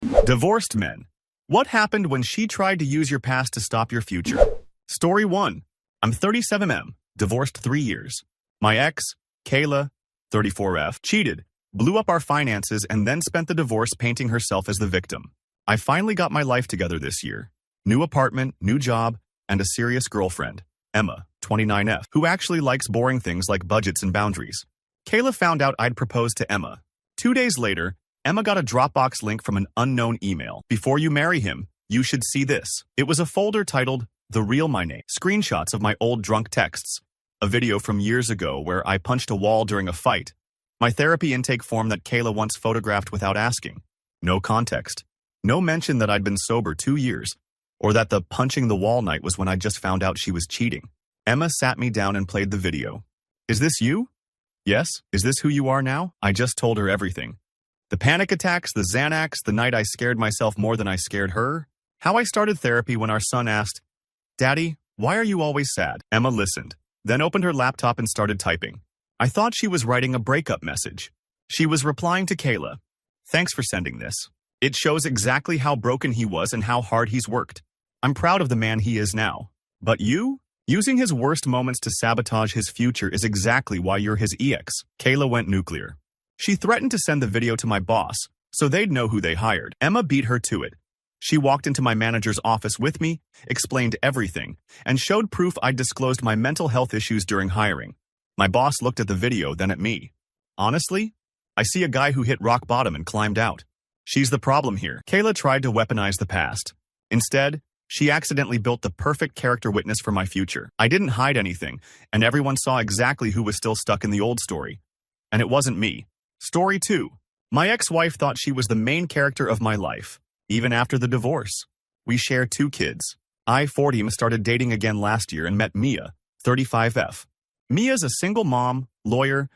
Divorced men. What happened when she tried to use your past to stop your future? Story 1. I'm 37M, divorced 3 years. My ex, Kayla, 34F, cheated, blew up our finances, and then spent the divorce painting herself as the victim. I finally got my life together this year. New apartment, new job, and a serious girlfriend, Emma, 29F, who actually likes boring things like budgets and boundaries. Kayla found out I'd proposed to Emma. 2 days later, Emma got a Dropbox link from an unknown email. Before you marry him, you should see this. It was a folder titled, The Real My Name, screenshots of my old drunk texts, a video from years ago where I punched a wall during a fight, my therapy intake form that Kayla once photographed without asking. No context. No mention that I'd been sober 2 years, or that the punching the wall night was when I just found out she was cheating. Emma sat me down and played the video. Is this you? Yes. Is this who you are now? I just told her everything. The panic attacks, the Xanax, the night I scared myself more than I scared her. How I started therapy when our son asked, Daddy, why are you always sad? Emma listened, then opened her laptop and started typing. I thought she was writing a breakup message. She was replying to Kayla. Thanks for sending this. It shows exactly how broken he was and how hard he's worked. I'm proud of the man he is now. But you? Using his worst moments to sabotage his future is exactly why you're his ex. Kayla went nuclear. She threatened to send the video to my boss, so they'd know who they hired. Emma beat her to it. She walked into my manager's office with me, explained everything, and showed proof I'd disclosed my mental health issues during hiring. My boss looked at the video, then at me. Honestly, I see a guy who hit rock bottom and climbed out. She's the problem here. Kayla tried to weaponize the past. Instead, she accidentally built the perfect character witness for my future. I didn't hide anything, and everyone saw exactly who was still stuck in the old story. And it wasn't me. Story 2. My ex-wife thought she was the main character of my life, even after the divorce. We share 2 kids. I, 40, started dating again last year and met Mia, 35F. Mia's a single mom, lawyer,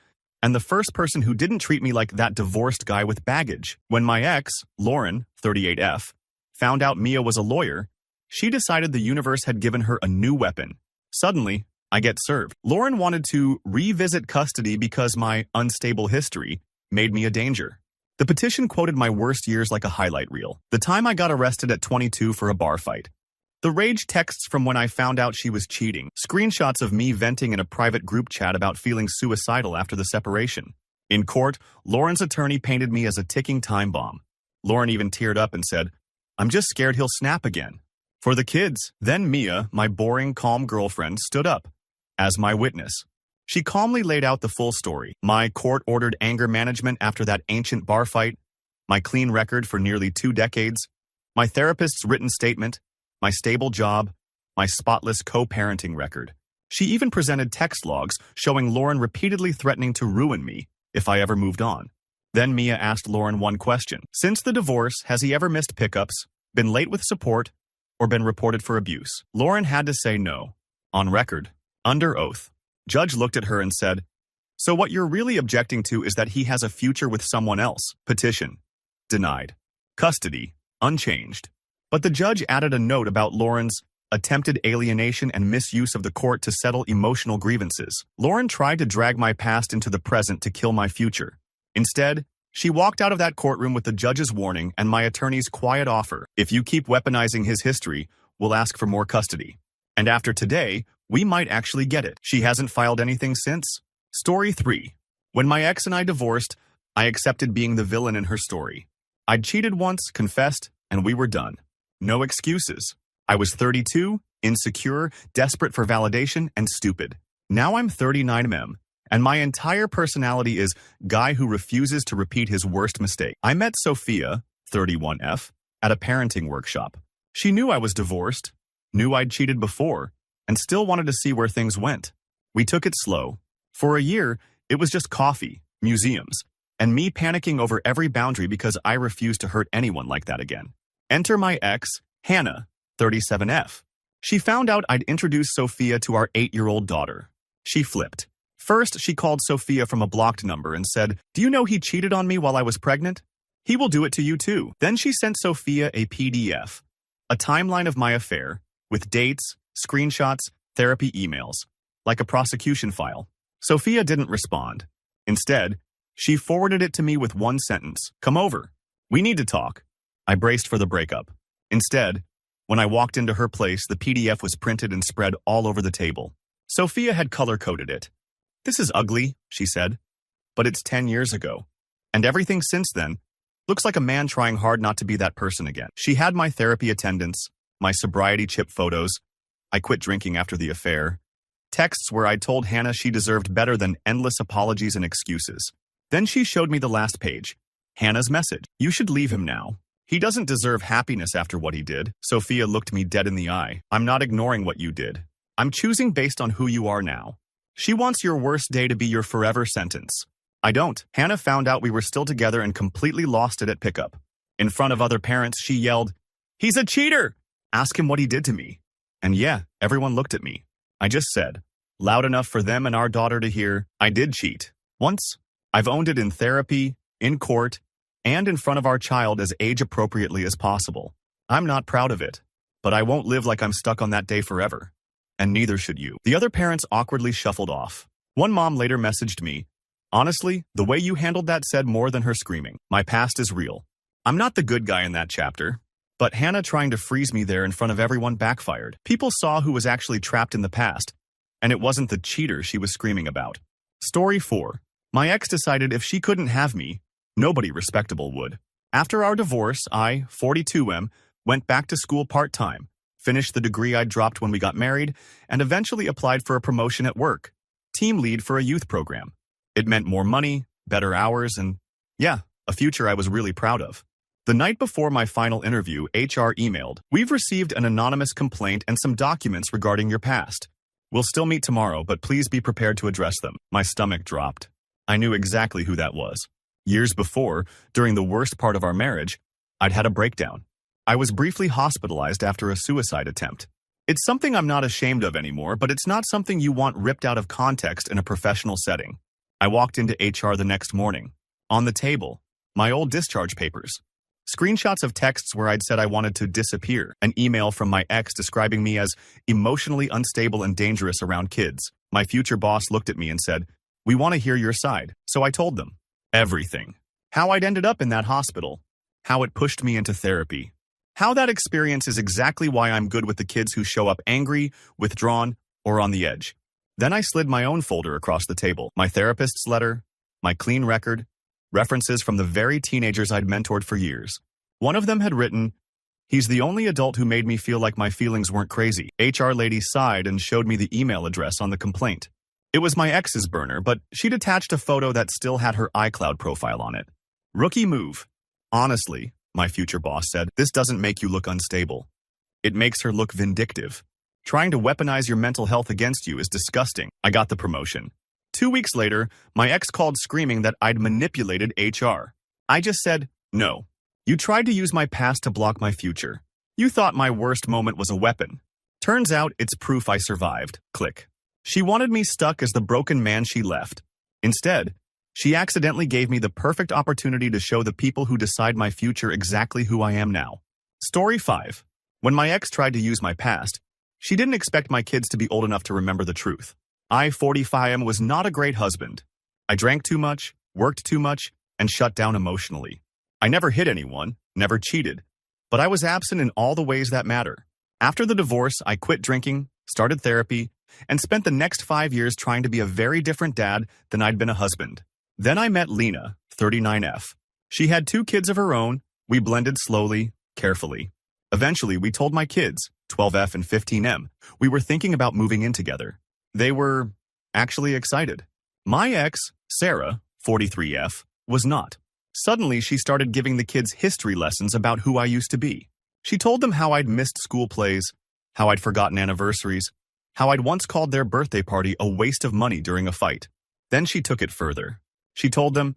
and the first person who didn't treat me like that divorced guy with baggage. When my ex, Lauren, 38F, found out Mia was a lawyer, she decided the universe had given her a new weapon. Suddenly, I get served. Lauren wanted to revisit custody because my unstable history made me a danger. The petition quoted my worst years like a highlight reel. The time I got arrested at 22 for a bar fight. The rage texts from when I found out she was cheating. Screenshots of me venting in a private group chat about feeling suicidal after the separation. In court, Lauren's attorney painted me as a ticking time bomb. Lauren even teared up and said, I'm just scared he'll snap again. For the kids, then Mia, my boring, calm girlfriend, stood up as my witness. She calmly laid out the full story. My court-ordered anger management after that ancient bar fight, my clean record for nearly 2 decades, my therapist's written statement, my stable job, my spotless co-parenting record. She even presented text logs showing Lauren repeatedly threatening to ruin me if I ever moved on. Then Mia asked Lauren one question. Since the divorce, has he ever missed pickups, been late with support, or been reported for abuse? Lauren had to say no. On record. Under oath. Judge looked at her and said, So what you're really objecting to is that he has a future with someone else. Petition. Denied. Custody. Unchanged. But the judge added a note about Lauren's attempted alienation and misuse of the court to settle emotional grievances. Lauren tried to drag my past into the present to kill my future. Instead, she walked out of that courtroom with the judge's warning and my attorney's quiet offer. If you keep weaponizing his history, we'll ask for more custody. And after today, we might actually get it. She hasn't filed anything since. Story 3. When my ex and I divorced, I accepted being the villain in her story. I'd cheated once, confessed, and we were done. No excuses. I was 32, insecure, desperate for validation, and stupid. Now I'm 39M, and my entire personality is guy who refuses to repeat his worst mistake. I met Sophia, 31F, at a parenting workshop. She knew I was divorced, knew I'd cheated before, and still wanted to see where things went. We took it slow. For a year, it was just coffee, museums, and me panicking over every boundary because I refused to hurt anyone like that again. Enter my ex, Hannah, 37F. She found out I'd introduced Sophia to our 8-year-old daughter. She flipped. First, she called Sophia from a blocked number and said, Do you know he cheated on me while I was pregnant? He will do it to you too. Then she sent Sophia a PDF, a timeline of my affair, with dates, screenshots, therapy emails, like a prosecution file. Sophia didn't respond. Instead, she forwarded it to me with one sentence. Come over. We need to talk. I braced for the breakup. Instead, when I walked into her place, the PDF was printed and spread all over the table. Sophia had color-coded it. "This is ugly," she said, "but it's 10 years ago. And everything since then looks like a man trying hard not to be that person again." She had my therapy attendance, my sobriety chip photos, I quit drinking after the affair, texts where I'd told Hannah she deserved better than endless apologies and excuses. Then she showed me the last page. Hannah's message. "You should leave him now. He doesn't deserve happiness after what he did." Sophia looked me dead in the eye. "I'm not ignoring what you did. I'm choosing based on who you are now." She wants your worst day to be your forever sentence. I don't. Hannah found out we were still together and completely lost it at pickup. In front of other parents, she yelled, "He's a cheater! Ask him what he did to me." And yeah, everyone looked at me. I just said, loud enough for them and our daughter to hear, "I did cheat. Once. I've owned it in therapy, in court, and in front of our child as age-appropriately as possible. I'm not proud of it, but I won't live like I'm stuck on that day forever. And neither should you." The other parents awkwardly shuffled off. One mom later messaged me, "Honestly, the way you handled that said more than her screaming. My past is real. I'm not the good guy in that chapter." But Hannah trying to freeze me there in front of everyone backfired. People saw who was actually trapped in the past, and it wasn't the cheater she was screaming about. Story 4. My ex decided if she couldn't have me, nobody respectable would. After our divorce, I, 42M, went back to school part-time, finished the degree I dropped when we got married, and eventually applied for a promotion at work. Team lead for a youth program. It meant more money, better hours, and, yeah, a future I was really proud of. The night before my final interview, HR emailed, "We've received an anonymous complaint and some documents regarding your past. We'll still meet tomorrow, but please be prepared to address them." My stomach dropped. I knew exactly who that was. Years before, during the worst part of our marriage, I'd had a breakdown. I was briefly hospitalized after a suicide attempt. It's something I'm not ashamed of anymore, but it's not something you want ripped out of context in a professional setting. I walked into HR the next morning. On the table, my old discharge papers. Screenshots of texts where I'd said I wanted to disappear. An email from my ex describing me as emotionally unstable and dangerous around kids. My future boss looked at me and said, "We want to hear your side." So I told them. Everything. How I'd ended up in that hospital. How it pushed me into therapy. How that experience is exactly why I'm good with the kids who show up angry, withdrawn, or on the edge. Then I slid my own folder across the table. My therapist's letter, my clean record, references from the very teenagers I'd mentored for years. One of them had written, "He's the only adult who made me feel like my feelings weren't crazy." HR lady sighed and showed me the email address on the complaint. It was my ex's burner, but she'd attached a photo that still had her iCloud profile on it. Rookie move. "Honestly," my future boss said, "this doesn't make you look unstable. It makes her look vindictive. Trying to weaponize your mental health against you is disgusting." I got the promotion. 2 weeks later, my ex called screaming that I'd manipulated HR. I just said, "No. You tried to use my past to block my future. You thought my worst moment was a weapon. Turns out it's proof I survived." Click. She wanted me stuck as the broken man she left. Instead, she accidentally gave me the perfect opportunity to show the people who decide my future exactly who I am now. Story 5. When my ex tried to use my past, she didn't expect my kids to be old enough to remember the truth. I, 45M, was not a great husband. I drank too much, worked too much, and shut down emotionally. I never hit anyone, never cheated, but I was absent in all the ways that matter. After the divorce, I quit drinking, started therapy, and spent the next 5 years trying to be a very different dad than I'd been a husband. Then I met Lena, 39F. She had 2 kids of her own. We blended slowly, carefully. Eventually, we told my kids, 12F and 15M, we were thinking about moving in together. They were actually excited. My ex, Sarah, 43F, was not. Suddenly, she started giving the kids history lessons about who I used to be. She told them how I'd missed school plays, how I'd forgotten anniversaries, how I'd once called their birthday party a waste of money during a fight. Then she took it further. She told them,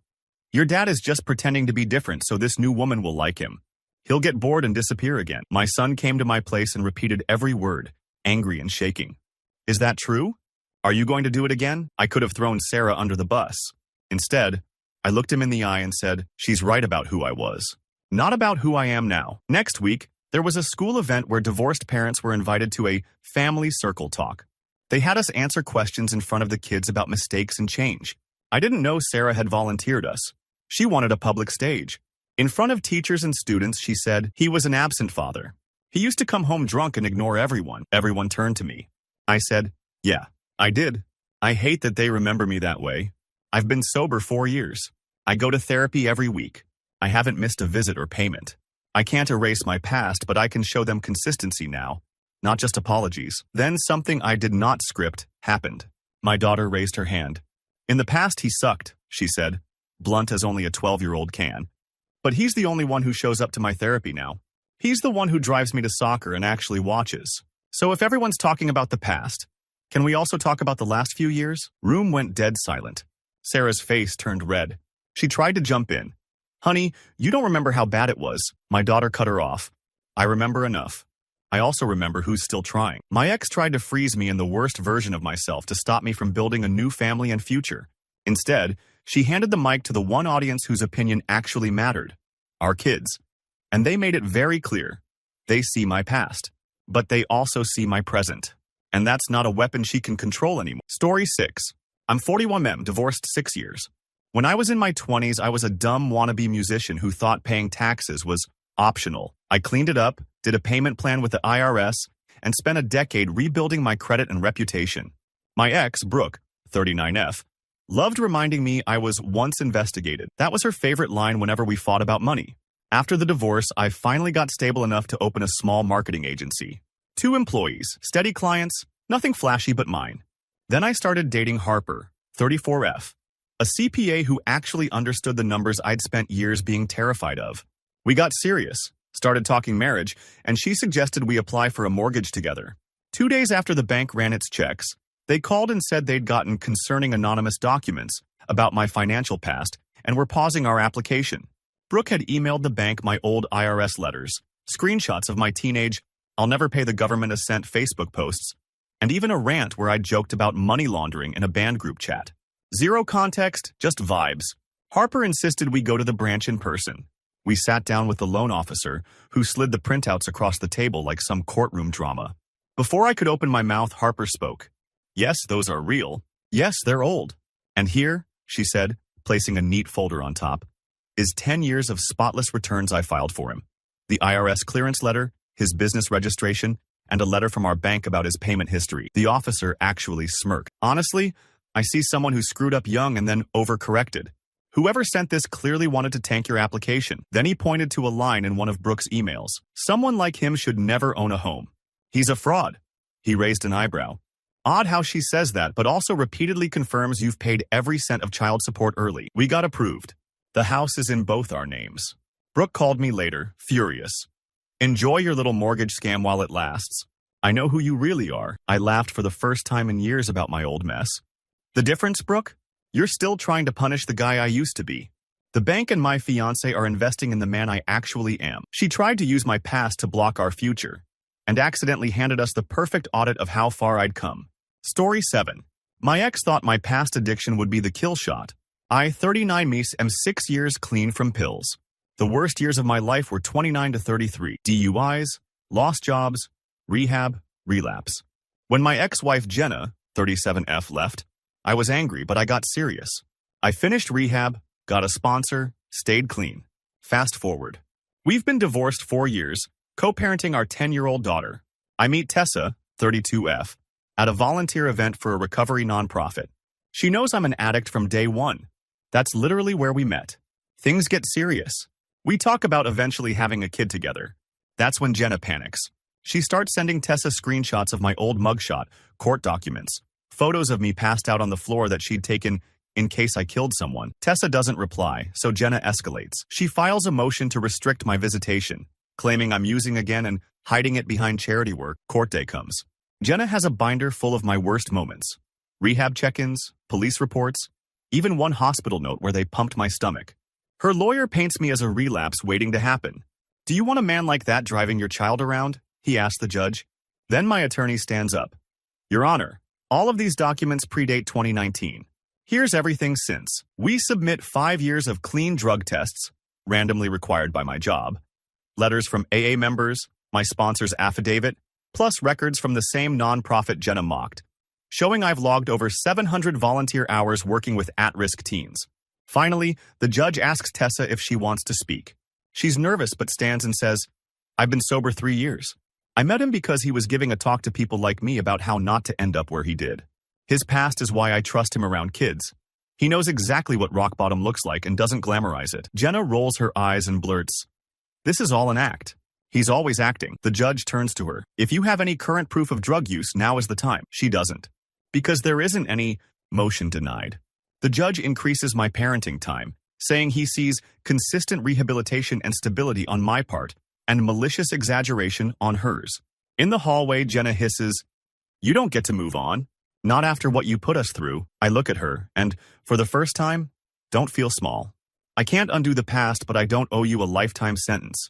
"Your dad is just pretending to be different so this new woman will like him. He'll get bored and disappear again." My son came to my place and repeated every word, angry and shaking. "Is that true? Are you going to do it again?" I could have thrown Sarah under the bus. Instead, I looked him in the eye and said, "She's right about who I was, not about who I am now." Next week, there was a school event where divorced parents were invited to a family circle talk. They had us answer questions in front of the kids about mistakes and change. I didn't know Sarah had volunteered us. She wanted a public stage. In front of teachers and students, she said, he was an absent father. He used to come home drunk and ignore everyone. Everyone turned to me. I said, yeah, I did. I hate that they remember me that way. I've been sober 4 years. I go to therapy every week. I haven't missed a visit or payment. I can't erase my past, but I can show them consistency now, not just apologies. Then something I did not script happened. My daughter raised her hand. In the past, he sucked, she said, blunt as only a 12-year-old can. But he's the only one who shows up to my therapy now. He's the one who drives me to soccer and actually watches. So if everyone's talking about the past, can we also talk about the last few years? Room went dead silent. Sarah's face turned red. She tried to jump in. Honey, you don't remember how bad it was. My daughter cut her off. I remember enough. I also remember who's still trying. My ex tried to freeze me in the worst version of myself to stop me from building a new family and future. Instead, she handed the mic to the one audience whose opinion actually mattered. Our kids. And they made it very clear. They see my past. But they also see my present. And that's not a weapon she can control anymore. Story 6. I'm 41M, divorced 6 years. When I was in my 20s, I was a dumb wannabe musician who thought paying taxes was optional. I cleaned it up, did a payment plan with the IRS, and spent a decade rebuilding my credit and reputation. My ex, Brooke, 39F, loved reminding me I was once investigated. That was her favorite line whenever we fought about money. After the divorce, I finally got stable enough to open a small marketing agency. 2 employees, steady clients, nothing flashy but mine. Then I started dating Harper, 34F, a CPA who actually understood the numbers I'd spent years being terrified of. We got serious, started talking marriage, and she suggested we apply for a mortgage together. 2 days after the bank ran its checks, they called and said they'd gotten concerning anonymous documents about my financial past and were pausing our application. Brooke had emailed the bank my old IRS letters, screenshots of my teenage "I'll never pay the government a cent" Facebook posts, and even a rant where I joked about money laundering in a band group chat. Zero context, just vibes. Harper insisted we go to the branch in person. We sat down with the loan officer, who slid the printouts across the table like some courtroom drama. Before I could open my mouth, Harper spoke. Yes, those are real. Yes, they're old. And here, she said, placing a neat folder on top, is 10 years of spotless returns I filed for him. The IRS clearance letter, his business registration, and a letter from our bank about his payment history. The officer actually smirked. Honestly, I see someone who screwed up young and then overcorrected. Whoever sent this clearly wanted to tank your application. Then he pointed to a line in one of Brooke's emails. Someone like him should never own a home. He's a fraud. He raised an eyebrow. Odd how she says that, but also repeatedly confirms you've paid every cent of child support early. We got approved. The house is in both our names. Brooke called me later, furious. Enjoy your little mortgage scam while it lasts. I know who you really are. I laughed for the first time in years about my old mess. The difference, Brooke? You're still trying to punish the guy I used to be. The bank and my fiancé are investing in the man I actually am. She tried to use my past to block our future, and accidentally handed us the perfect audit of how far I'd come. Story 7. My ex thought my past addiction would be the kill shot. I, 39 am 6 years clean from pills. The worst years of my life were 29 to 33. DUIs, lost jobs, rehab, relapse. When my ex-wife Jenna, 37F, left, I was angry, but I got serious. I finished rehab, got a sponsor, stayed clean. Fast forward. We've been divorced 4 years, co-parenting our 10-year-old daughter. I meet Tessa, 32F, at a volunteer event for a recovery nonprofit. She knows I'm an addict from day one. That's literally where we met. Things get serious. We talk about eventually having a kid together. That's when Jenna panics. She starts sending Tessa screenshots of my old mugshot, court documents, photos of me passed out on the floor that she'd taken in case I killed someone. Tessa doesn't reply, so Jenna escalates. She files a motion to restrict my visitation, claiming I'm using again and hiding it behind charity work. Court day comes. Jenna has a binder full of my worst moments. Rehab check-ins, police reports, even one hospital note where they pumped my stomach. Her lawyer paints me as a relapse waiting to happen. Do you want a man like that driving your child around? He asked the judge. Then my attorney stands up. Your Honor, all of these documents predate 2019. Here's everything since. We submit 5 years of clean drug tests, randomly required by my job, letters from AA members, my sponsor's affidavit, plus records from the same nonprofit Jenna mocked, showing I've logged over 700 volunteer hours working with at-risk teens. Finally, the judge asks Tessa if she wants to speak. She's nervous but stands and says, "I've been sober 3 years." I met him because he was giving a talk to people like me about how not to end up where he did. His past is why I trust him around kids. He knows exactly what rock bottom looks like and doesn't glamorize it. Jenna rolls her eyes and blurts, "This is all an act." He's always acting. The judge turns to her. "If you have any current proof of drug use, now is the time." She doesn't. Because there isn't any. Motion denied. The judge increases my parenting time, saying he sees consistent rehabilitation and stability on my part and malicious exaggeration on hers. In the hallway, Jenna hisses, "You don't get to move on. Not after what you put us through." I look at her and, for the first time, don't feel small. I can't undo the past, but I don't owe you a lifetime sentence.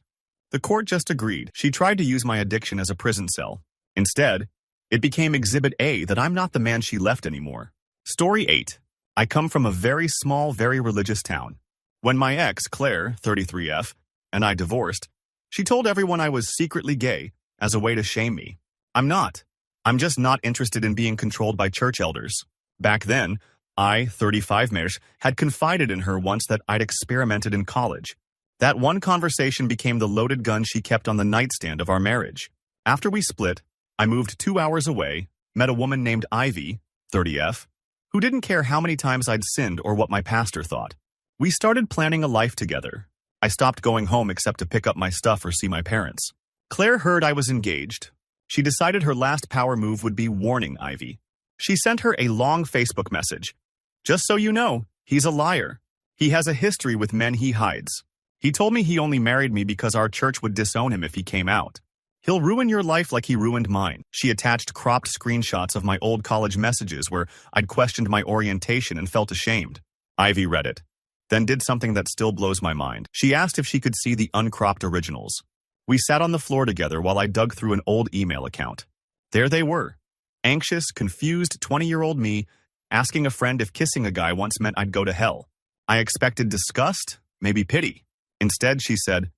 The court just agreed. She tried to use my addiction as a prison cell. Instead, it became Exhibit A that I'm not the man she left anymore. Story 8. I come from a very small, very religious town. When my ex, Claire, 33F, and I divorced, she told everyone I was secretly gay as a way to shame me. I'm not. I'm just not interested in being controlled by church elders. Back then, I, 35 had confided in her once that I'd experimented in college. That one conversation became the loaded gun she kept on the nightstand of our marriage. After we split, I moved 2 hours away, met a woman named Ivy, 30F, who didn't care how many times I'd sinned or what my pastor thought. We started planning a life together. I stopped going home except to pick up my stuff or see my parents. Claire heard I was engaged. She decided her last power move would be warning Ivy. She sent her a long Facebook message. "Just so you know, he's a liar. He has a history with men he hides. He told me he only married me because our church would disown him if he came out. He'll ruin your life like he ruined mine." She attached cropped screenshots of my old college messages where I'd questioned my orientation and felt ashamed. Ivy read it, then did something that still blows my mind. She asked if she could see the uncropped originals. We sat on the floor together while I dug through an old email account. There they were. Anxious, confused 20-year-old me asking a friend if kissing a guy once meant I'd go to hell. I expected disgust, maybe pity. Instead, she said,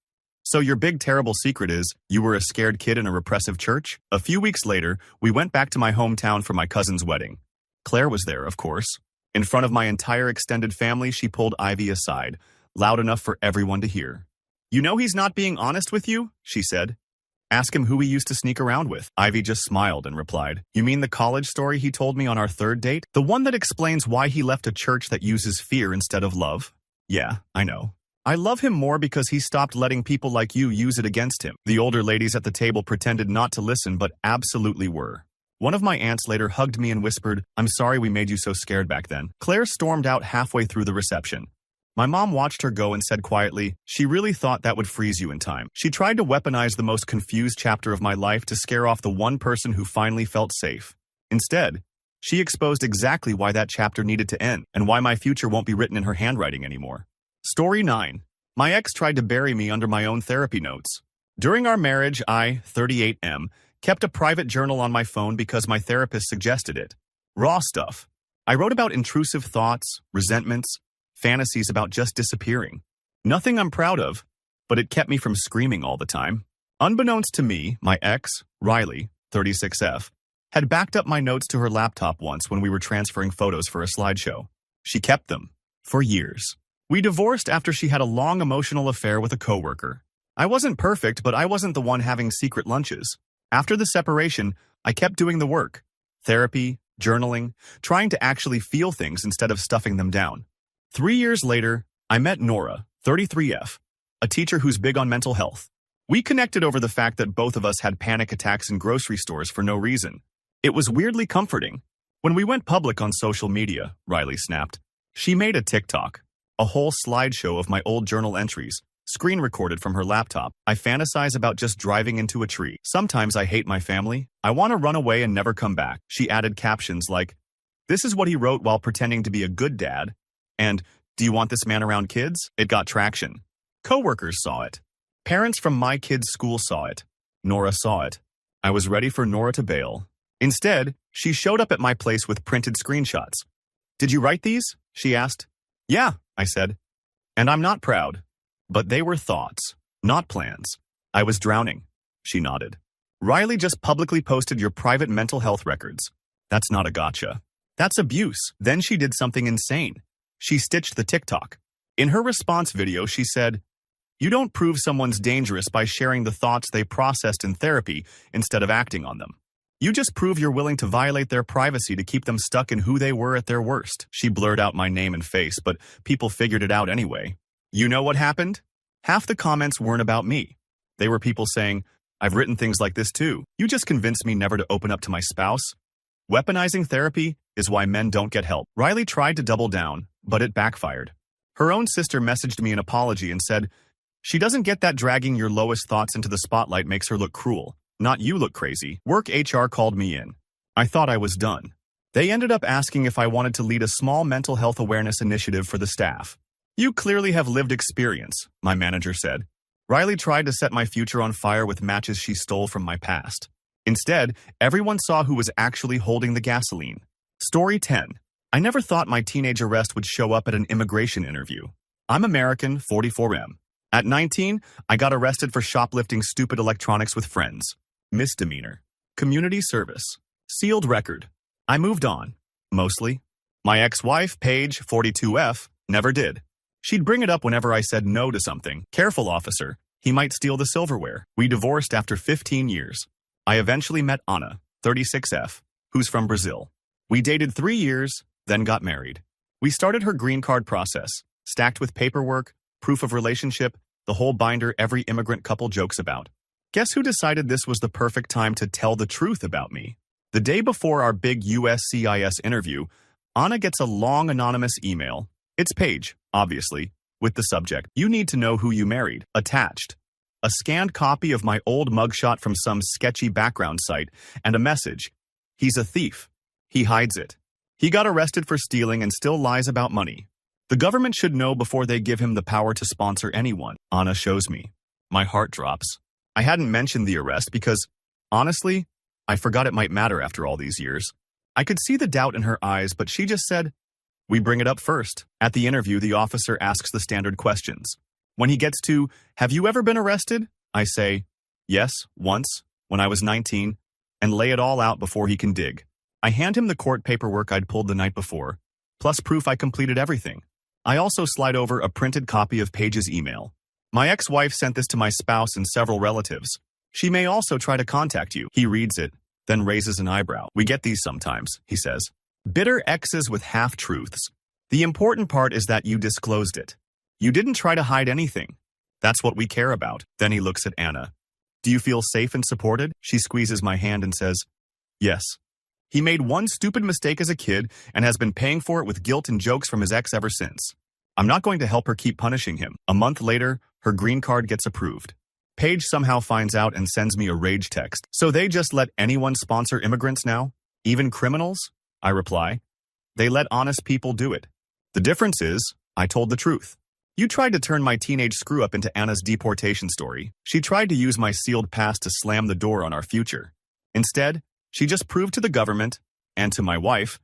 "So your big terrible secret is you were a scared kid in a repressive church?" A few weeks later, we went back to my hometown for my cousin's wedding. Claire was there, of course. In front of my entire extended family, she pulled Ivy aside, loud enough for everyone to hear. "You know he's not being honest with you?" she said. "Ask him who he used to sneak around with." Ivy just smiled and replied, "You mean the college story he told me on our third date? The one that explains why he left a church that uses fear instead of love?" "Yeah, I know. I love him more because he stopped letting people like you use it against him." The older ladies at the table pretended not to listen but absolutely were. One of my aunts later hugged me and whispered, "I'm sorry we made you so scared back then." Claire stormed out halfway through the reception. My mom watched her go and said quietly, "She really thought that would freeze you in time." She tried to weaponize the most confused chapter of my life to scare off the one person who finally felt safe. Instead, she exposed exactly why that chapter needed to end and why my future won't be written in her handwriting anymore. Story 9. My ex tried to bury me under my own therapy notes. During our marriage, I, 38M, kept a private journal on my phone because my therapist suggested it. Raw stuff. I wrote about intrusive thoughts, resentments, fantasies about just disappearing. Nothing I'm proud of, but it kept me from screaming all the time. Unbeknownst to me, my ex, Riley, 36F, had backed up my notes to her laptop once when we were transferring photos for a slideshow. She kept them. For years. We divorced after she had a long emotional affair with a coworker. I wasn't perfect, but I wasn't the one having secret lunches. After the separation, I kept doing the work. Therapy, journaling, trying to actually feel things instead of stuffing them down. 3 years later, I met Nora, 33F, a teacher who's big on mental health. We connected over the fact that both of us had panic attacks in grocery stores for no reason. It was weirdly comforting. When we went public on social media, Riley snapped, she made a TikTok, a whole slideshow of my old journal entries, screen recorded from her laptop. I fantasize about just driving into a tree. Sometimes I hate my family. I want to run away and never come back. She added captions like, "This is what he wrote while pretending to be a good dad," and "Do you want this man around kids?" It got traction. Coworkers saw it. Parents from my kids' school saw it. Nora saw it. I was ready for Nora to bail. Instead, she showed up at my place with printed screenshots. "Did you write these?" she asked. "Yeah," I said. "And I'm not proud. But they were thoughts, not plans. I was drowning." She nodded. "Riley just publicly posted your private mental health records. That's not a gotcha. That's abuse." Then she did something insane. She stitched the TikTok. In her response video, she said, You don't prove someone's dangerous by sharing the thoughts they processed in therapy instead of acting on them. You just prove you're willing to violate their privacy to keep them stuck in who they were at their worst. She blurred out my name and face, but people figured it out anyway. You know what happened? Half the comments weren't about me. They were people saying, I've written things like this too. You just convinced me never to open up to my spouse. Weaponizing therapy is why men don't get help. Riley tried to double down, but it backfired. Her own sister messaged me an apology and said, she doesn't get that dragging your lowest thoughts into the spotlight makes her look cruel. Not you look crazy. Work HR called me in. I thought I was done. They ended up asking if I wanted to lead a small mental health awareness initiative for the staff. You clearly have lived experience, my manager said. Riley tried to set my future on fire with matches she stole from my past. Instead, everyone saw who was actually holding the gasoline. Story 10. I never thought my teenage arrest would show up at an immigration interview. I'm American, 44M. At 19, I got arrested for shoplifting stupid electronics with friends. Misdemeanor. Community service. Sealed record. I moved on. Mostly. My ex-wife, Paige, 42F, never did. She'd bring it up whenever I said no to something. Careful, officer. He might steal the silverware. We divorced after 15 years. I eventually met Anna, 36F, who's from Brazil. We dated 3 years, then got married. We started her green card process, stacked with paperwork, proof of relationship, the whole binder every immigrant couple jokes about. Guess who decided this was the perfect time to tell the truth about me? The day before our big USCIS interview, Anna gets a long anonymous email. It's Paige, obviously, with the subject, you need to know who you married, attached. A scanned copy of my old mugshot from some sketchy background site, and a message. He's a thief. He hides it. He got arrested for stealing and still lies about money. The government should know before they give him the power to sponsor anyone. Anna shows me. My heart drops. I hadn't mentioned the arrest because, honestly, I forgot it might matter after all these years. I could see the doubt in her eyes, but she just said, we bring it up first. At the interview, the officer asks the standard questions. When he gets to, have you ever been arrested? I say, yes, once, when I was 19, and lay it all out before he can dig. I hand him the court paperwork I'd pulled the night before, plus proof I completed everything. I also slide over a printed copy of Paige's email. My ex-wife sent this to my spouse and several relatives. She may also try to contact you. He reads it, then raises an eyebrow. We get these sometimes, he says. Bitter exes with half-truths. The important part is that you disclosed it. You didn't try to hide anything. That's what we care about. Then he looks at Anna. Do you feel safe and supported? She squeezes my hand and says, yes. He made one stupid mistake as a kid and has been paying for it with guilt and jokes from his ex ever since. I'm not going to help her keep punishing him. A month later, her green card gets approved. Paige somehow finds out and sends me a rage text. So they just let anyone sponsor immigrants now? Even criminals? I reply. They let honest people do it. The difference is, I told the truth. You tried to turn my teenage screw-up into Anna's deportation story. She tried to use my sealed past to slam the door on our future. Instead, she just proved to the government, and to my wife,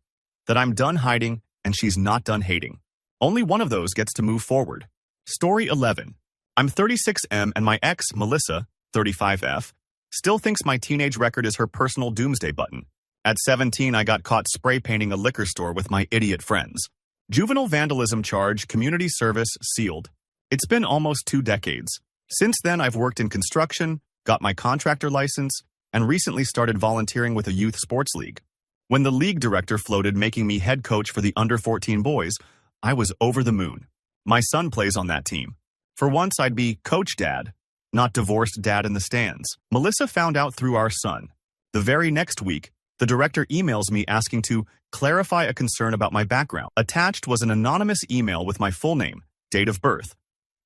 that I'm done hiding and she's not done hating. Only one of those gets to move forward. Story 11. I'm 36M and my ex, Melissa, 35F, still thinks my teenage record is her personal doomsday button. At 17, I got caught spray painting a liquor store with my idiot friends. Juvenile vandalism charge, community service, sealed. It's been almost 2 decades. Since then, I've worked in construction, got my contractor license, and recently started volunteering with a youth sports league. When the league director floated making me head coach for the under-14 boys, I was over the moon. My son plays on that team. For once, I'd be coach dad, not divorced dad in the stands. Melissa found out through our son. The very next week, the director emails me asking to clarify a concern about my background. Attached was an anonymous email with my full name, date of birth,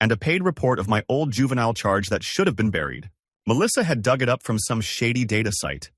and a paid report of my old juvenile charge that should have been buried. Melissa had dug it up from some shady data site.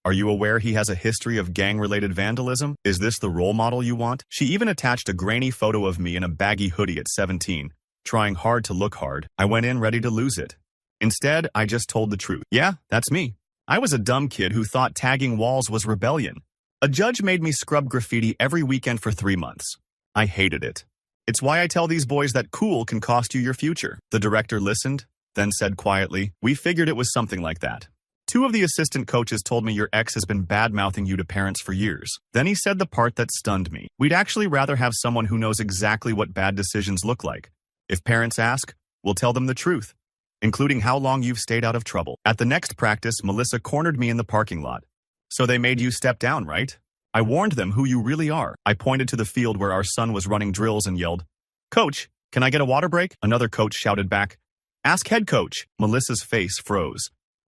Are you aware he has a history of gang-related vandalism? Is this the role model you want? She even attached a grainy photo of me in a baggy hoodie at 17, trying hard to look hard. I went in ready to lose it. Instead, I just told the truth. Yeah, that's me. I was a dumb kid who thought tagging walls was rebellion. A judge made me scrub graffiti every weekend for 3 months. I hated it. It's why I tell these boys that cool can cost you your future. The director listened, then said quietly, we figured it was something like that. 2 of the assistant coaches told me your ex has been bad-mouthing you to parents for years. Then he said the part that stunned me. We'd actually rather have someone who knows exactly what bad decisions look like. If parents ask, We'll tell them the truth, including how long you've stayed out of trouble. At the next practice, Melissa cornered me in the parking lot. So they made you step down, right? I warned them who you really are. I pointed to the field where our son was running drills and yelled, "Coach, can I get a water break?" Another coach shouted back, "Ask head coach." Melissa's face froze.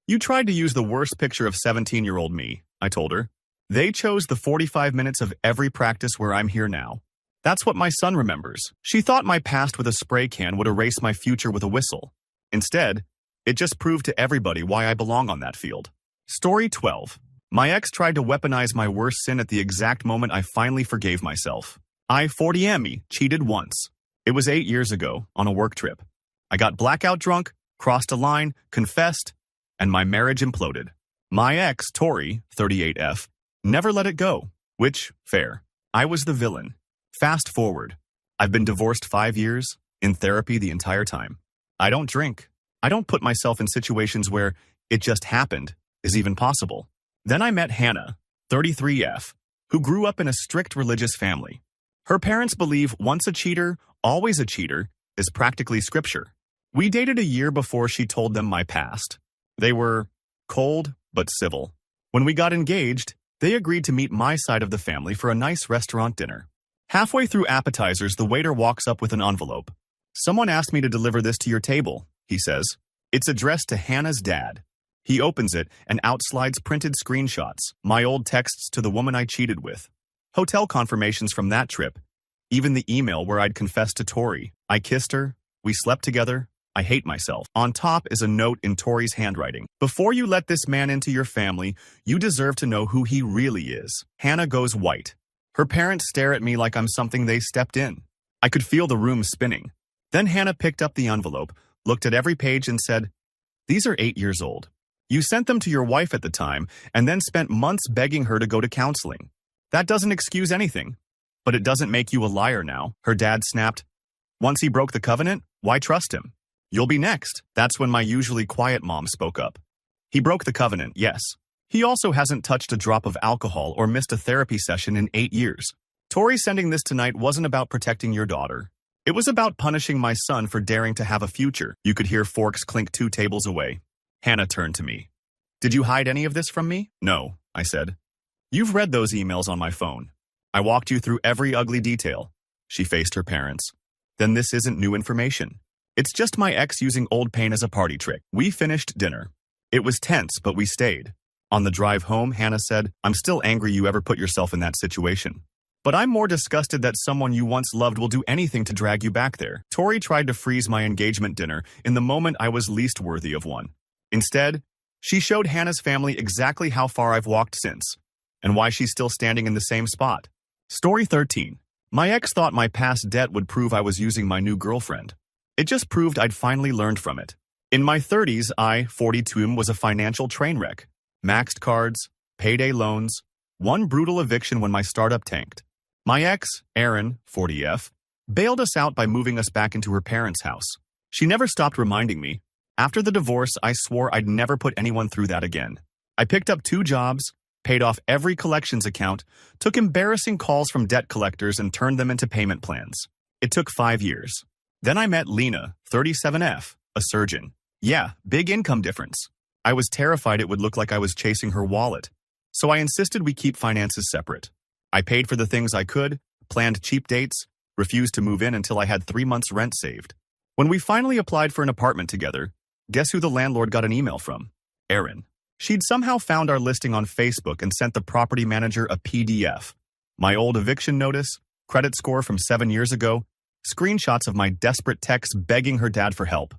You tried to use the worst picture of 17-year-old me, I told her. They chose the 45 minutes of every practice where I'm here now. That's what my son remembers. She thought my past with a spray can would erase my future with a whistle. Instead, it just proved to everybody why I belong on that field. Story 12. My ex tried to weaponize my worst sin at the exact moment I finally forgave myself. I 40M cheated once. It was 8 years ago, on a work trip. I got blackout drunk, crossed a line, confessed, and my marriage imploded. My ex, Tori, 38F, never let it go, which, fair. I was the villain. Fast forward. I've been divorced 5 years, in therapy the entire time. I don't drink. I don't put myself in situations where it just happened is even possible. Then I met Hannah, 33F, who grew up in a strict religious family. Her parents believe once a cheater, always a cheater, is practically scripture. We dated a year before she told them my past. They were cold but civil. When we got engaged, they agreed to meet my side of the family for a nice restaurant dinner. Halfway through appetizers, the waiter walks up with an envelope. "Someone asked me to deliver this to your table," he says. It's addressed to Hannah's dad. He opens it and out slides printed screenshots, my old texts to the woman I cheated with, hotel confirmations from that trip, even the email where I'd confessed to Tori. I kissed her, we slept together, I hate myself. On top is a note in Tori's handwriting. "Before you let this man into your family, you deserve to know who he really is." Hannah goes white. Her parents stare at me like I'm something they stepped in. I could feel the room spinning. Then Hannah picked up the envelope, looked at every page and said, "These are 8 years old. You sent them to your wife at the time and then spent months begging her to go to counseling. That doesn't excuse anything, but it doesn't make you a liar now." Her dad snapped, "Once he broke the covenant, why trust him? You'll be next." That's when my usually quiet mom spoke up. "He broke the covenant, yes. He also hasn't touched a drop of alcohol or missed a therapy session in 8 years. Tori sending this tonight wasn't about protecting your daughter. It was about punishing my son for daring to have a future." You could hear forks clink 2 tables away. Hannah turned to me. "Did you hide any of this from me?" "No," I said. "You've read those emails on my phone. I walked you through every ugly detail." She faced her parents. "Then this isn't new information. It's just my ex using old pain as a party trick." We finished dinner. It was tense, but we stayed. On the drive home, Hannah said, "I'm still angry you ever put yourself in that situation. But I'm more disgusted that someone you once loved will do anything to drag you back there." Tori tried to freeze my engagement dinner in the moment I was least worthy of one. Instead, she showed Hannah's family exactly how far I've walked since, and why she's still standing in the same spot. Story 13. My ex thought my past debt would prove I was using my new girlfriend. It just proved I'd finally learned from it. In my 30s, I, 42, was a financial train wreck. Maxed cards, payday loans, one brutal eviction when my startup tanked. My ex, Erin, 40F, bailed us out by moving us back into her parents' house. She never stopped reminding me. After the divorce, I swore I'd never put anyone through that again. I picked up 2 jobs, paid off every collections account, took embarrassing calls from debt collectors and turned them into payment plans. It took 5 years. Then I met Lena, 37F, a surgeon. Yeah, big income difference. I was terrified it would look like I was chasing her wallet, so I insisted we keep finances separate. I paid for the things I could, planned cheap dates, refused to move in until I had 3 months' rent saved. When we finally applied for an apartment together, guess who the landlord got an email from? Erin. She'd somehow found our listing on Facebook and sent the property manager a PDF. My old eviction notice, credit score from 7 years ago, screenshots of my desperate texts begging her dad for help.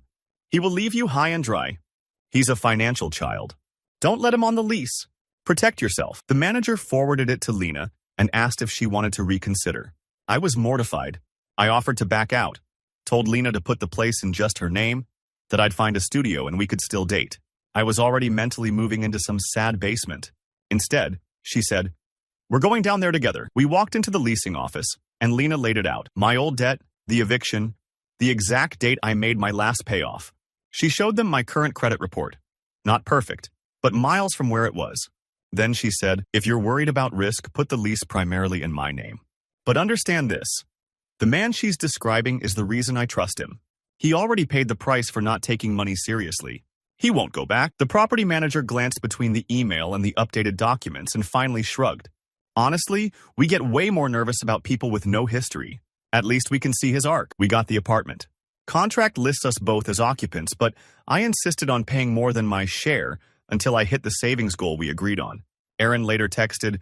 "He will leave you high and dry. He's a financial child. Don't let him on the lease. Protect yourself." The manager forwarded it to Lena and asked if she wanted to reconsider. I was mortified. I offered to back out, told Lena to put the place in just her name, that I'd find a studio and we could still date. I was already mentally moving into some sad basement. Instead, she said, "We're going down there together." We walked into the leasing office, and Lena laid it out. My old debt, the eviction, the exact date I made my last payoff. She showed them my current credit report. Not perfect, but miles from where it was. Then she said, "If you're worried about risk, put the lease primarily in my name. But understand this. The man she's describing is the reason I trust him. He already paid the price for not taking money seriously. He won't go back. The property manager glanced between the email and the updated documents and finally shrugged. Honestly, we get way more nervous about people with no history. At least we can see his arc. We got the apartment. Contract lists us both as occupants, but I insisted on paying more than my share until I hit the savings goal we agreed on. Aaron later texted,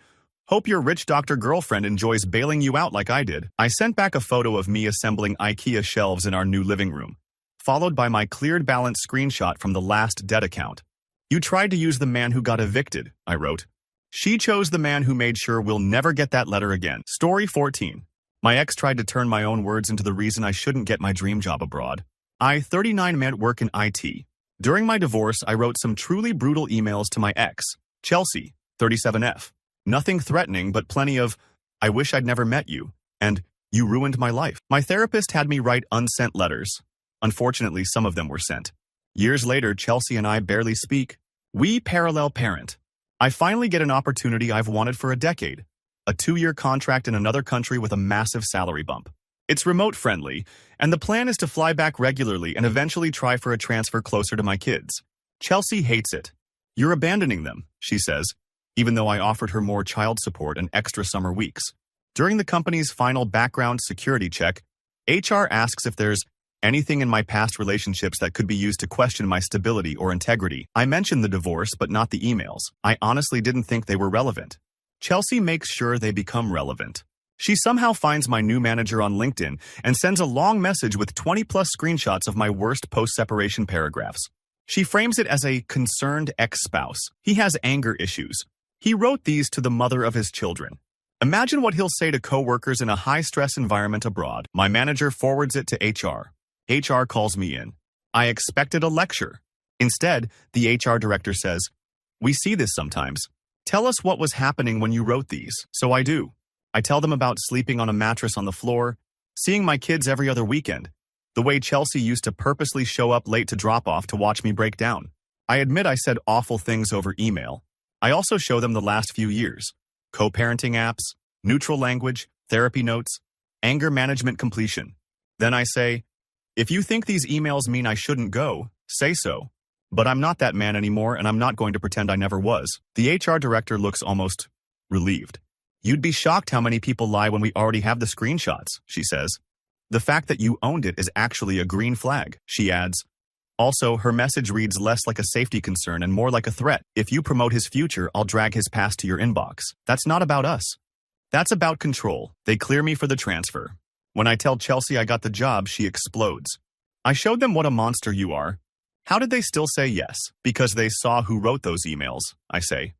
"Hope your rich doctor girlfriend enjoys bailing you out like I did." I sent back a photo of me assembling IKEA shelves in our new living room, followed by my cleared balance screenshot from the last debt account. "You tried to use the man who got evicted," I wrote. "She chose the man who made sure we'll never get that letter again." Story 14. My ex tried to turn my own words into the reason I shouldn't get my dream job abroad. I, 39, meant work in IT. During my divorce, I wrote some truly brutal emails to my ex, Chelsea, 37F. Nothing threatening, but plenty of, "I wish I'd never met you," and "You ruined my life." My therapist had me write unsent letters. Unfortunately, some of them were sent. Years later, Chelsea and I barely speak. We parallel parent. I finally get an opportunity I've wanted for a decade. A 2-year contract in another country with a massive salary bump. It's remote friendly, and the plan is to fly back regularly and eventually try for a transfer closer to my kids. Chelsea hates it. "You're abandoning them," she says, even though I offered her more child support and extra summer weeks. During the company's final background security check, HR asks if there's anything in my past relationships that could be used to question my stability or integrity. I mentioned the divorce, but not the emails. I honestly didn't think they were relevant. Chelsea makes sure they become relevant. She somehow finds my new manager on LinkedIn and sends a long message with 20+ screenshots of my worst post-separation paragraphs. She frames it as a concerned ex-spouse. He has anger issues. He wrote these to the mother of his children. Imagine what he'll say to coworkers in a high-stress environment abroad. My manager forwards it to HR. HR calls me in. I expected a lecture. Instead, the HR director says, "We see this sometimes. Tell us what was happening when you wrote these." So I do. I tell them about sleeping on a mattress on the floor, seeing my kids every other weekend, the way Chelsea used to purposely show up late to drop off to watch me break down. I admit I said awful things over email. I also show them the last few years. Co-parenting apps, neutral language, therapy notes, anger management completion. Then I say, "If you think these emails mean I shouldn't go, say so. But I'm not that man anymore, and I'm not going to pretend I never was." The HR director looks almost relieved. "You'd be shocked how many people lie when we already have the screenshots," she says. "The fact that you owned it is actually a green flag," she adds. Also, her message reads less like a safety concern and more like a threat. "If you promote his future, I'll drag his past to your inbox." That's not about us. That's about control. They clear me for the transfer. When I tell Chelsea I got the job, she explodes. "I showed them what a monster you are. How did they still say yes?" "Because they saw who wrote those emails," I say,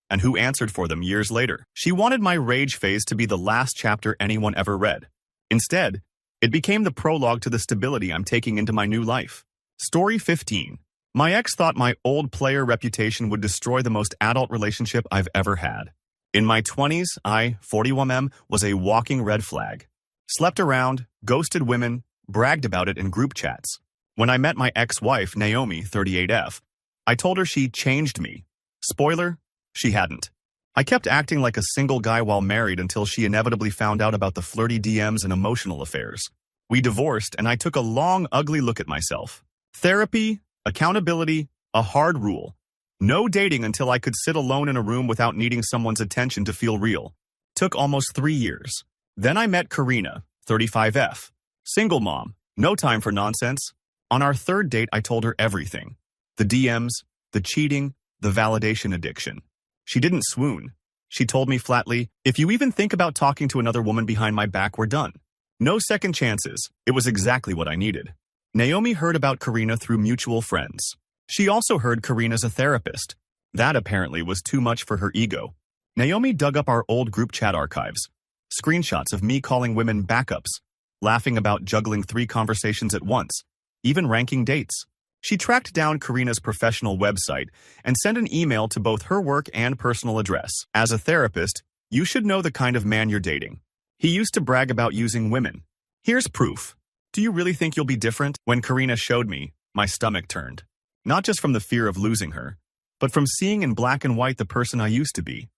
"and who answered for them years later." She wanted my rage phase to be the last chapter anyone ever read. Instead, it became the prologue to the stability I'm taking into my new life. Story 15. My ex thought my old player reputation would destroy the most adult relationship I've ever had. In my 20s, I, 41M, was a walking red flag. Slept around, ghosted women, bragged about it in group chats. When I met my ex-wife, Naomi, 38F, I told her she changed me. Spoiler, she hadn't. I kept acting like a single guy while married until she inevitably found out about the flirty DMs and emotional affairs. We divorced, and I took a long, ugly look at myself. Therapy, accountability, a hard rule. No dating until I could sit alone in a room without needing someone's attention to feel real. Took almost 3 years. Then I met Karina, 35F. Single mom, no time for nonsense. On our 3rd date, I told her everything. The DMs, the cheating, the validation addiction. She didn't swoon. She told me flatly, "If you even think about talking to another woman behind my back, we're done." No second chances. It was exactly what I needed. Naomi heard about Karina through mutual friends. She also heard Karina's a therapist. That apparently was too much for her ego. Naomi dug up our old group chat archives. Screenshots of me calling women backups, laughing about juggling 3 conversations at once, even ranking dates. She tracked down Karina's professional website and sent an email to both her work and personal address. As a therapist, you should know the kind of man you're dating. He used to brag about using women. Here's proof. Do you really think you'll be different? When Karina showed me, my stomach turned. Not just from the fear of losing her, but from seeing in black and white the person I used to be.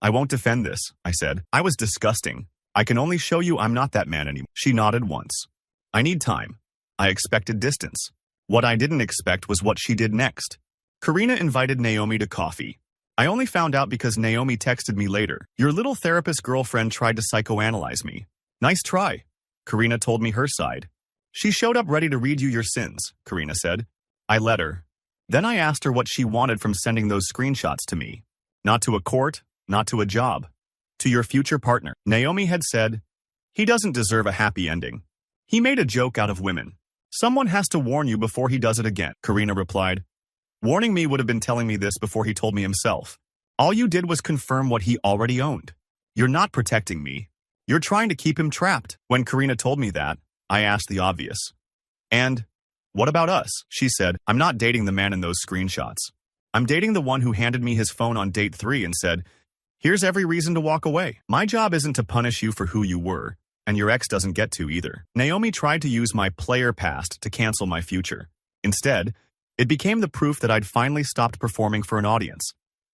"I won't defend this," I said. "I was disgusting. I can only show you I'm not that man anymore." She nodded once. "I need time. I expected distance. What I didn't expect was what she did next. Karina invited Naomi to coffee. I only found out because Naomi texted me later. Your little therapist girlfriend tried to psychoanalyze me. Nice try. Karina told me her side. She showed up ready to read you your sins, Karina said. I let her. Then I asked her what she wanted from sending those screenshots to me. Not to a court, not to a job. To your future partner. Naomi had said, he doesn't deserve a happy ending. He made a joke out of women. Someone has to warn you before he does it again, Karina replied. Warning me would have been telling me this before he told me himself. All you did was confirm what he already owned. You're not protecting me. You're trying to keep him trapped. When Karina told me that, I asked the obvious. And what about us? She said, I'm not dating the man in those screenshots. I'm dating the one who handed me his phone on date 3 and said, here's every reason to walk away. My job isn't to punish you for who you were, and your ex doesn't get to either. Naomi tried to use my player past to cancel my future. Instead, it became the proof that I'd finally stopped performing for an audience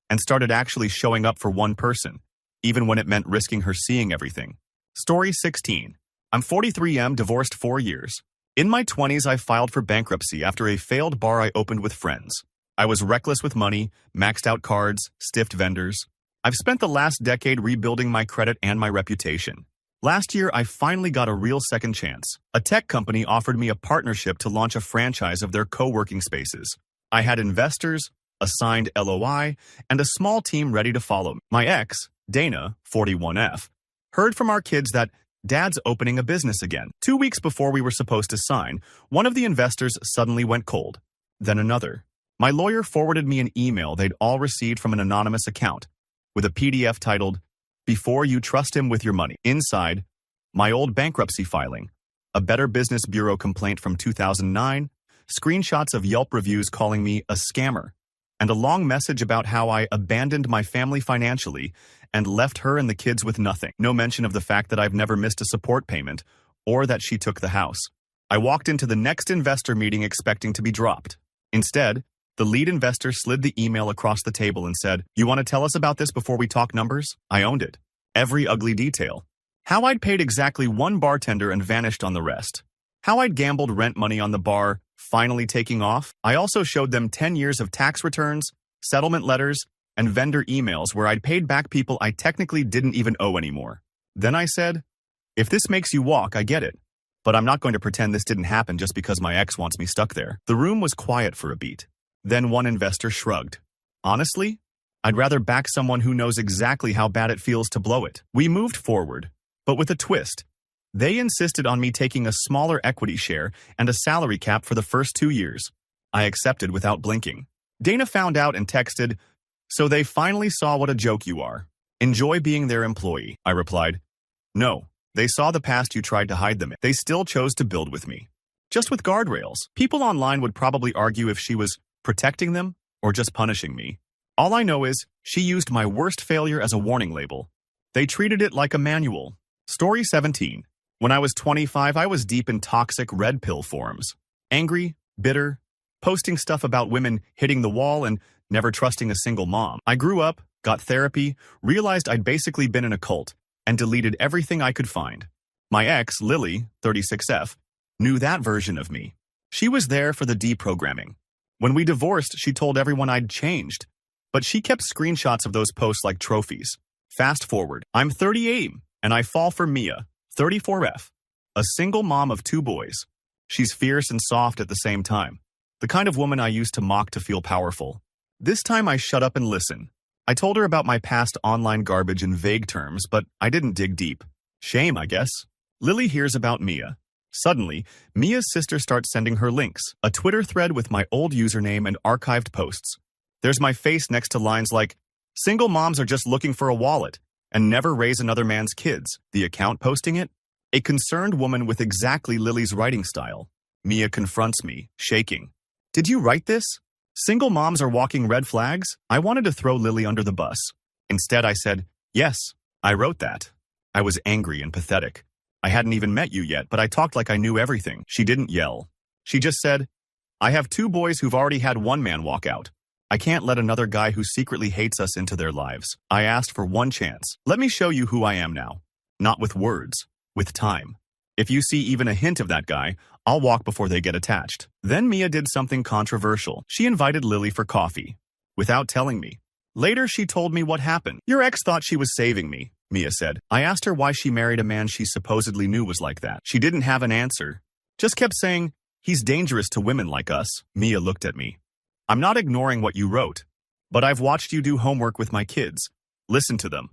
and started actually showing up for one person, even when it meant risking her seeing everything. Story 16. I'm 43M, divorced 4 years. In my 20s, I filed for bankruptcy after a failed bar I opened with friends. I was reckless with money, maxed out cards, stiffed vendors. I've spent the last decade rebuilding my credit and my reputation. Last year, I finally got a real second chance. A tech company offered me a partnership to launch a franchise of their co-working spaces. I had investors, a signed LOI, and a small team ready to follow me. My ex, Dana, 41F, heard from our kids that Dad's opening a business again. 2 weeks before we were supposed to sign, one of the investors suddenly went cold. Then another. My lawyer forwarded me an email they'd all received from an anonymous account with a PDF titled, Before You Trust Him with Your Money. Inside, my old bankruptcy filing, a Better Business Bureau complaint from 2009, screenshots of Yelp reviews calling me a scammer, and a long message about how I abandoned my family financially and left her and the kids with nothing. No mention of the fact that I've never missed a support payment or that she took the house. I walked into the next investor meeting expecting to be dropped. Instead, the lead investor slid the email across the table and said, you want to tell us about this before we talk numbers? I owned it. Every ugly detail. How I'd paid exactly one bartender and vanished on the rest. How I'd gambled rent money on the bar, finally taking off. I also showed them 10 years of tax returns, settlement letters, and vendor emails where I'd paid back people I technically didn't even owe anymore. Then I said, if this makes you walk, I get it. But I'm not going to pretend this didn't happen just because my ex wants me stuck there. The room was quiet for a beat. Then one investor shrugged. Honestly, I'd rather back someone who knows exactly how bad it feels to blow it. We moved forward, but with a twist. They insisted on me taking a smaller equity share and a salary cap for the first 2 years. I accepted without blinking. Dana found out and texted, so they finally saw what a joke you are. Enjoy being their employee, I replied. No, they saw the past you tried to hide them in. They still chose to build with me. Just with guardrails. People online would probably argue if she was protecting them or just punishing me. All I know is she used my worst failure as a warning label. They treated it like a manual. Story 17. When I was 25, I was deep in toxic red pill forums. Angry, bitter, posting stuff about women hitting the wall and never trusting a single mom. I grew up, got therapy, realized I'd basically been in a cult, and deleted everything I could find. My ex, Lily, 36F, knew that version of me. She was there for the deprogramming. When we divorced, she told everyone I'd changed, but she kept screenshots of those posts like trophies. Fast forward, I'm 38, and I fall for Mia, 34F, a single mom of 2 boys. She's fierce and soft at the same time, the kind of woman I used to mock to feel powerful. This time I shut up and listen. I told her about my past online garbage in vague terms, but I didn't dig deep. Shame, I guess. Lily hears about Mia. Suddenly, Mia's sister starts sending her links, a Twitter thread with my old username and archived posts. There's my face next to lines like, single moms are just looking for a wallet and never raise another man's kids. The account posting it? A concerned woman with exactly Lily's writing style. Mia confronts me, shaking. Did you write this? Single moms are walking red flags? I wanted to throw Lily under the bus. Instead, I said, yes, I wrote that. I was angry and pathetic. I hadn't even met you yet, but I talked like I knew everything. She didn't yell. She just said, I have 2 boys who've already had one man walk out. I can't let another guy who secretly hates us into their lives. I asked for one chance. Let me show you who I am now. Not with words, with time. If you see even a hint of that guy, I'll I'll walk before they get attached. Then Mia did something controversial. She invited Lily for coffee, without telling me. Later, she told me what happened. Your ex thought she was saving me, Mia said. I asked her why she married a man she supposedly knew was like that. She didn't have an answer. Just kept saying, he's dangerous to women like us. Mia looked at me. I'm not ignoring what you wrote, but I've watched you do homework with my kids. Listen to them.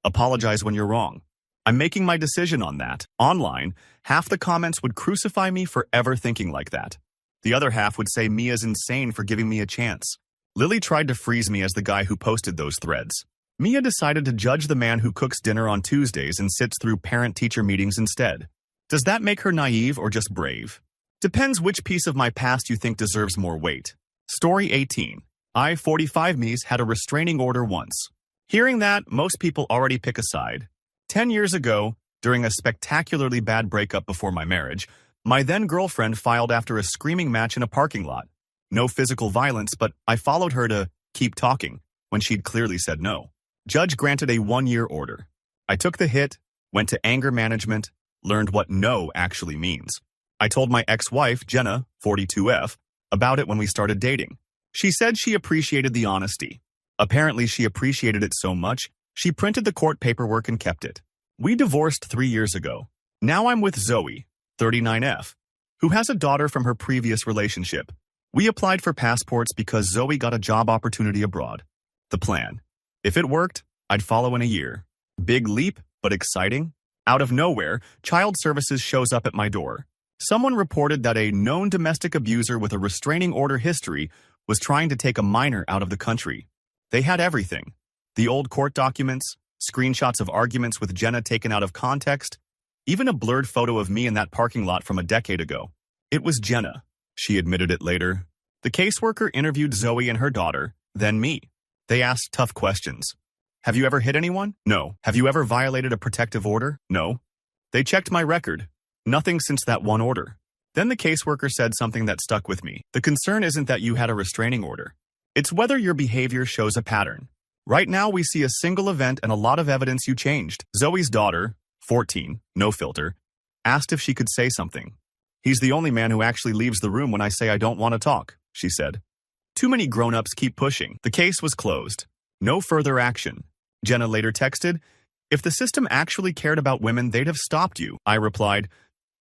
Apologize when you're wrong. I'm making my decision on that. Online, half the comments would crucify me for ever thinking like that. The other half would say Mia's insane for giving me a chance. Lily tried to freeze me as the guy who posted those threads. Mia decided to judge the man who cooks dinner on Tuesdays and sits through parent-teacher meetings instead. Does that make her naive or just brave? Depends which piece of my past you think deserves more weight. Story 18. I, 45 Mies, had a restraining order once. Hearing that, most people already pick a side. 10 years ago, during a spectacularly bad breakup before my marriage, my then-girlfriend filed after a screaming match in a parking lot. No physical violence, but I followed her to keep talking when she'd clearly said no. Judge granted a 1-year order. I took the hit, went to anger management, learned what no actually means. I told my ex-wife, Jenna, 42F, about it when we started dating. She said she appreciated the honesty. Apparently, she appreciated it so much, she printed the court paperwork and kept it. We divorced 3 years ago. Now I'm with Zoe, 39F, who has a daughter from her previous relationship. We applied for passports because Zoe got a job opportunity abroad. The plan. If it worked, I'd follow in a year. Big leap, but exciting. Out of nowhere, Child Services shows up at my door. Someone reported that a known domestic abuser with a restraining order history was trying to take a minor out of the country. They had everything. The old court documents, screenshots of arguments with Jenna taken out of context, even a blurred photo of me in that parking lot from a decade ago. It was Jenna. She admitted it later. The caseworker interviewed Zoe and her daughter, then me. They asked tough questions. Have you ever hit anyone? No. Have you ever violated a protective order? No. They checked my record. Nothing since that one order. Then the caseworker said something that stuck with me. The concern isn't that you had a restraining order. It's whether your behavior shows a pattern. Right now, we see a single event and a lot of evidence you changed. Zoe's daughter, 14, no filter, asked if she could say something. He's the only man who actually leaves the room when I say I don't want to talk, she said. Too many grown-ups keep pushing. The case was closed. No further action. Jenna later texted, if the system actually cared about women, they'd have stopped you. I replied,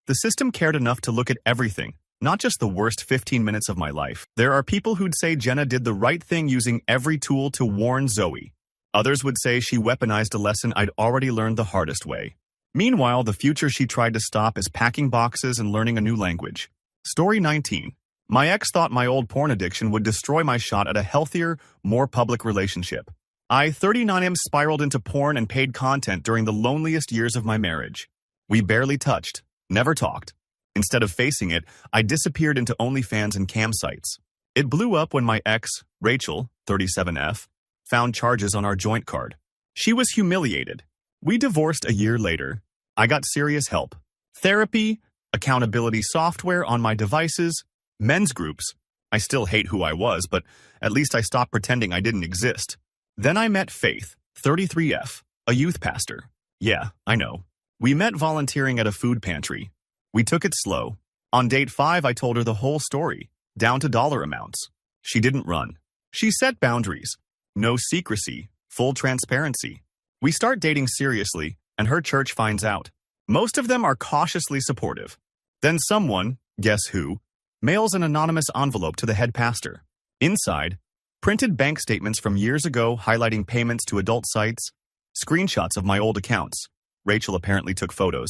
the system cared enough to look at everything, not just the worst 15 minutes of my life. There are people who'd say Jenna did the right thing using every tool to warn Zoe. Others would say she weaponized a lesson I'd already learned the hardest way. Meanwhile, the future she tried to stop is packing boxes and learning a new language. Story 19. My ex thought my old porn addiction would destroy my shot at a healthier, more public relationship. I, 39M, spiraled into porn and paid content during the loneliest years of my marriage. We barely touched, never talked. Instead of facing it, I disappeared into OnlyFans and cam sites. It blew up when my ex, Rachel, 37F, found charges on our joint card. She was humiliated. We divorced a year later. I got serious help. Therapy, accountability software on my devices, men's groups. I still hate who I was, but at least I stopped pretending I didn't exist. Then I met Faith, 33F, a youth pastor. Yeah, I know. We met volunteering at a food pantry. We took it slow. On date 5, I told her the whole story, down to dollar amounts. She didn't run. She set boundaries. No secrecy, full transparency. We start dating seriously, and her church finds out. Most of them are cautiously supportive. Then someone, guess who, mails an anonymous envelope to the head pastor. Inside, printed bank statements from years ago highlighting payments to adult sites, screenshots of my old accounts. Rachel apparently took photos.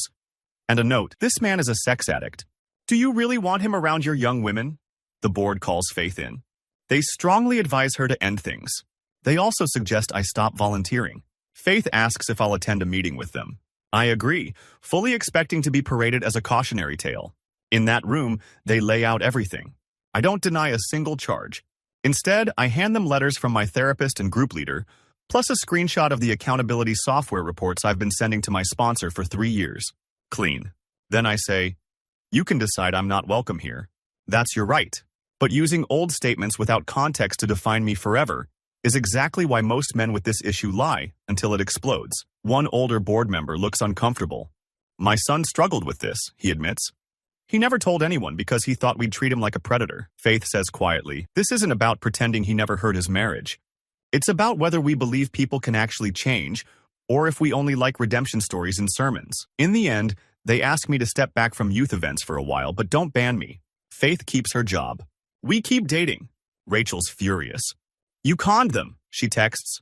And a note, this man is a sex addict. Do you really want him around your young women? The board calls Faith in. They strongly advise her to end things. They also suggest I stop volunteering. Faith asks if I'll attend a meeting with them. I agree, fully expecting to be paraded as a cautionary tale. In that room, they lay out everything. I don't deny a single charge. Instead, I hand them letters from my therapist and group leader, plus a screenshot of the accountability software reports I've been sending to my sponsor for 3 years. Clean. Then I say, you can decide I'm not welcome here. That's your right. But using old statements without context to define me forever is exactly why most men with this issue lie until it explodes. One older board member looks uncomfortable. My son struggled with this, he admits. He never told anyone because he thought we'd treat him like a predator. Faith says quietly, this isn't about pretending he never hurt his marriage. It's about whether we believe people can actually change, or if we only like redemption stories and sermons. In the end, they ask me to step back from youth events for a while, but don't ban me. Faith keeps her job. We keep dating. Rachel's furious. You conned them, she texts.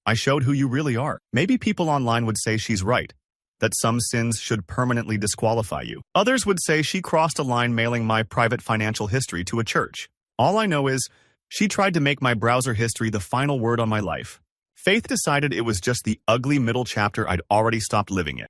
I showed who you really are. Maybe people online would say she's right, that some sins should permanently disqualify you. Others would say she crossed a line mailing my private financial history to a church. All I know is, she tried to make my browser history the final word on my life. Faith decided it was just the ugly middle chapter I'd already stopped living in.